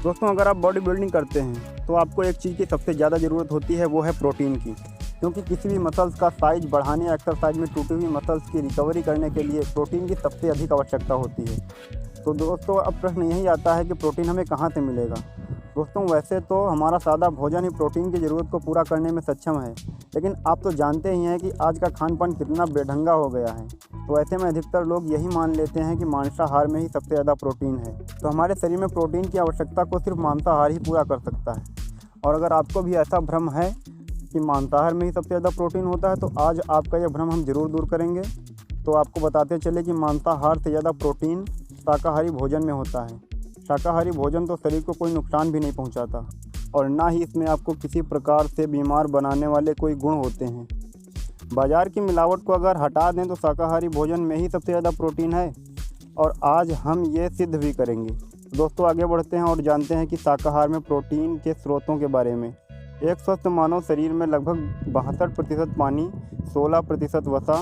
दोस्तों, अगर आप बॉडी बिल्डिंग करते हैं तो आपको एक चीज़ की सबसे ज़्यादा ज़रूरत होती है, वो है प्रोटीन की। क्योंकि किसी भी मसल्स का साइज बढ़ाने या एक्सरसाइज में टूटी हुई मसल्स की रिकवरी करने के लिए प्रोटीन की सबसे अधिक आवश्यकता होती है। तो दोस्तों, अब प्रश्न यही आता है कि प्रोटीन हमें कहाँ से मिलेगा। दोस्तों, वैसे तो हमारा सादा भोजन ही प्रोटीन की ज़रूरत को पूरा करने में सक्षम है, लेकिन आप तो जानते ही हैं कि आज का खान पान कितना बेढंगा हो गया है। तो ऐसे में अधिकतर लोग यही मान लेते हैं कि मांसाहार में ही सबसे ज़्यादा प्रोटीन है। तो हमारे शरीर में प्रोटीन की आवश्यकता को सिर्फ मांसाहार ही पूरा कर सकता है। और अगर आपको भी ऐसा भ्रम है कि मांसाहार में ही सबसे ज़्यादा प्रोटीन होता है, तो आज आपका यह भ्रम हम ज़रूर दूर करेंगे। तो आपको बताते चले कि मांसाहार से ज़्यादा प्रोटीन शाकाहारी भोजन में होता है। शाकाहारी भोजन तो शरीर को कोई नुकसान भी नहीं पहुंचाता और ना ही इसमें आपको किसी प्रकार से बीमार बनाने वाले कोई गुण होते हैं। बाज़ार की मिलावट को अगर हटा दें तो शाकाहारी भोजन में ही सबसे ज़्यादा प्रोटीन है, और आज हम ये सिद्ध भी करेंगे। दोस्तों, आगे बढ़ते हैं और जानते हैं कि शाकाहार में प्रोटीन के स्रोतों के बारे में। एक स्वस्थ मानव शरीर में लगभग 62% पानी, 16% वसा,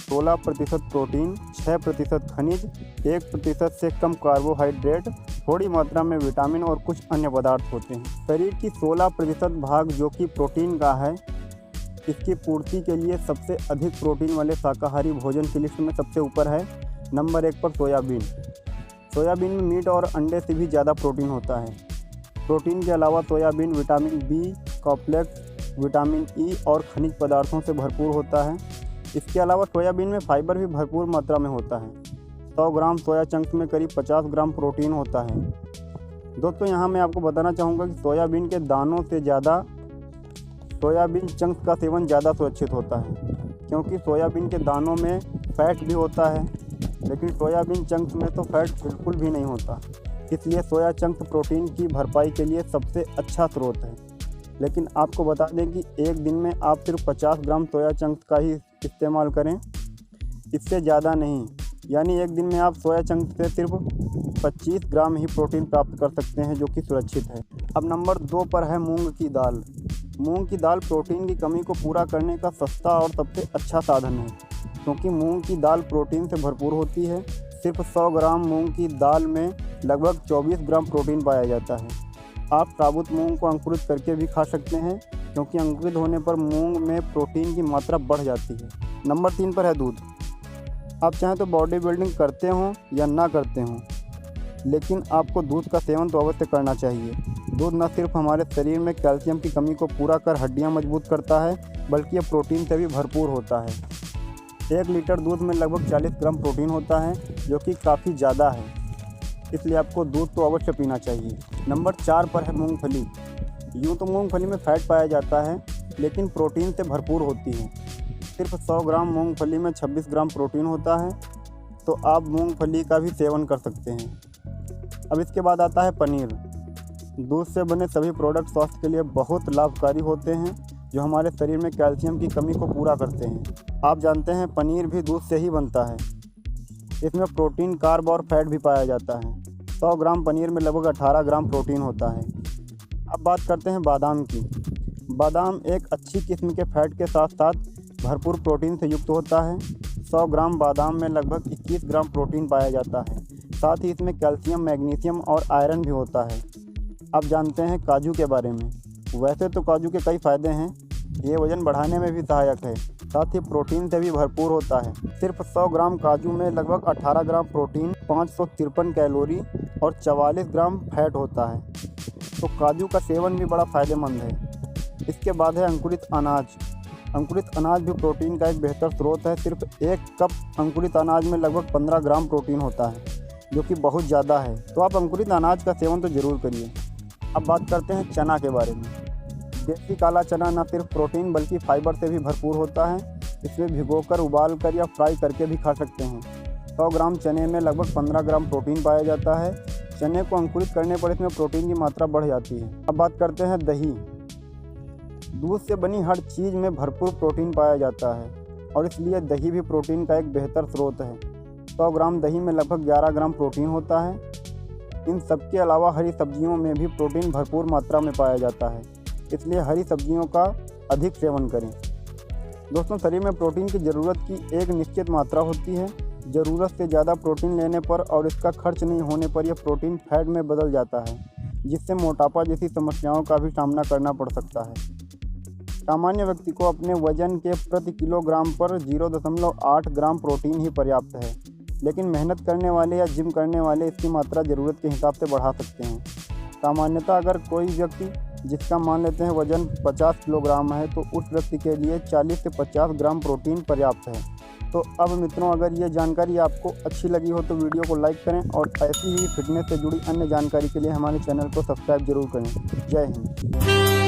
16% प्रोटीन, 6% खनिज, 1% से कम कार्बोहाइड्रेट, थोड़ी मात्रा में विटामिन और कुछ अन्य पदार्थ होते हैं। शरीर की 16% भाग जो कि प्रोटीन का है, इसकी पूर्ति के लिए सबसे अधिक प्रोटीन वाले शाकाहारी भोजन की लिस्ट में सबसे ऊपर है नंबर 1 पर सोयाबीन। सोयाबीन में मीट और अंडे से भी ज़्यादा प्रोटीन होता है। प्रोटीन के अलावा soybean vitamin B complex, vitamin E और खनिज पदार्थों से भरपूर होता है। इसके अलावा सोयाबीन में फाइबर भी भरपूर मात्रा में होता है। 100 ग्राम सोया चंक्स में करीब 50 ग्राम प्रोटीन होता है। दोस्तों, यहाँ मैं आपको बताना चाहूँगा कि सोयाबीन के दानों से ज़्यादा सोयाबीन चंक्स का सेवन ज़्यादा सुरक्षित होता है, क्योंकि सोयाबीन के दानों में फैट भी होता है, लेकिन सोयाबीन चंक्स में तो फैट बिल्कुल भी नहीं होता। इसलिए सोया चंक्स प्रोटीन की भरपाई के लिए सबसे अच्छा स्रोत है। लेकिन आपको बता दें कि एक दिन में आप सिर्फ 50 ग्राम सोया चंक्स का ही इस्तेमाल करें, इससे ज़्यादा नहीं। यानी एक दिन में आप सोया चंक्स से सिर्फ 25 ग्राम ही प्रोटीन प्राप्त कर सकते हैं, जो कि सुरक्षित है। अब नंबर 2 पर है मूंग की दाल। मूंग की दाल प्रोटीन की कमी को पूरा करने का सस्ता और सबसे अच्छा साधन है, क्योंकि मूंग की दाल प्रोटीन से भरपूर होती है। सिर्फ 100 ग्राम मूंग की दाल में लगभग 24 ग्राम प्रोटीन पाया जाता है। आप साबुत मूंग को अंकुरित करके भी खा सकते हैं, क्योंकि अंकुरित होने पर मूंग में प्रोटीन की मात्रा बढ़ जाती है। नंबर 3 पर है दूध। आप चाहें तो बॉडी बिल्डिंग करते हों या ना करते हों, लेकिन आपको दूध का सेवन तो अवश्य करना चाहिए। दूध न सिर्फ हमारे शरीर में कैल्शियम की कमी को पूरा कर हड्डियां मजबूत करता है, बल्कि यह प्रोटीन से भी भरपूर होता है। 1 लीटर दूध में लगभग 40 ग्राम प्रोटीन होता है, जो कि काफ़ी ज़्यादा है। इसलिए आपको दूध तो अवश्य पीना चाहिए। नंबर 4 पर है मूंगफली। यूँ तो मूंगफली में फ़ैट पाया जाता है, लेकिन प्रोटीन से भरपूर होती है। सिर्फ 100 ग्राम मूंगफली में 26 ग्राम प्रोटीन होता है, तो आप मूंगफली का भी सेवन कर सकते हैं। अब इसके बाद आता है पनीर। दूध से बने सभी प्रोडक्ट स्वास्थ्य के लिए बहुत लाभकारी होते हैं, जो हमारे शरीर में कैल्शियम की कमी को पूरा करते हैं। आप जानते हैं पनीर भी दूध से ही बनता है। इसमें प्रोटीन, कार्ब और फैट भी पाया जाता है। 100 ग्राम पनीर में लगभग 18 ग्राम प्रोटीन होता है। अब बात करते हैं बादाम की। बादाम एक अच्छी किस्म के फैट के साथ साथ भरपूर प्रोटीन से युक्त होता है। 100 ग्राम बादाम में लगभग 21 ग्राम प्रोटीन पाया जाता है। साथ ही इसमें कैल्शियम, मैग्नीशियम और आयरन भी होता है। अब जानते हैं काजू के बारे में। वैसे तो काजू के कई फ़ायदे हैं। ये वज़न बढ़ाने में भी सहायक है, साथ ही प्रोटीन से भी भरपूर होता है। सिर्फ 100 ग्राम काजू में लगभग 18 ग्राम प्रोटीन, 553 कैलोरी और 44 ग्राम फैट होता है। तो काजू का सेवन भी बड़ा फ़ायदेमंद है। इसके बाद है अंकुरित अनाज। अंकुरित अनाज भी प्रोटीन का एक बेहतर स्रोत है। सिर्फ 1 कप अंकुरित अनाज में लगभग 15 ग्राम प्रोटीन होता है, जो कि बहुत ज़्यादा है। तो आप अंकुरित अनाज का सेवन तो ज़रूर करिए। अब बात करते हैं चना के बारे में। देसी काला चना न सिर्फ प्रोटीन बल्कि फाइबर से भी भरपूर होता है। इसे भिगोकर, उबालकर या फ्राई करके भी खा सकते हैं। 100 ग्राम चने में लगभग 15 ग्राम प्रोटीन पाया जाता है। चने को अंकुरित करने पर इसमें प्रोटीन की मात्रा बढ़ जाती है। अब बात करते हैं दही। दूध से बनी हर चीज़ में भरपूर प्रोटीन पाया जाता है, और इसलिए दही भी प्रोटीन का एक बेहतर स्रोत है। 100 ग्राम दही में लगभग 11 ग्राम प्रोटीन होता है। इन सब के अलावा हरी सब्जियों में भी प्रोटीन भरपूर मात्रा में पाया जाता है, इसलिए हरी सब्जियों का अधिक सेवन करें। दोस्तों, शरीर में प्रोटीन की ज़रूरत की एक निश्चित मात्रा होती है। ज़रूरत से ज़्यादा प्रोटीन लेने पर और इसका खर्च नहीं होने पर यह प्रोटीन फैट में बदल जाता है। जिससे मोटापा जैसी समस्याओं का भी सामना करना पड़ सकता है। सामान्य व्यक्ति को अपने वजन के प्रति किलोग्राम पर 0.8 ग्राम प्रोटीन ही पर्याप्त है, लेकिन मेहनत करने वाले या जिम करने वाले इसकी मात्रा ज़रूरत के हिसाब से बढ़ा सकते हैं। सामान्यतः अगर कोई व्यक्ति जिसका मान लेते हैं वज़न 50 किलोग्राम है, तो उस व्यक्ति के लिए 40 से 50 ग्राम प्रोटीन पर्याप्त है। तो अब मित्रों, अगर ये जानकारी आपको अच्छी लगी हो तो वीडियो को लाइक करें और ऐसी ही फिटनेस से जुड़ी अन्य जानकारी के लिए हमारे चैनल को सब्सक्राइब जरूर करें। जय हिंद।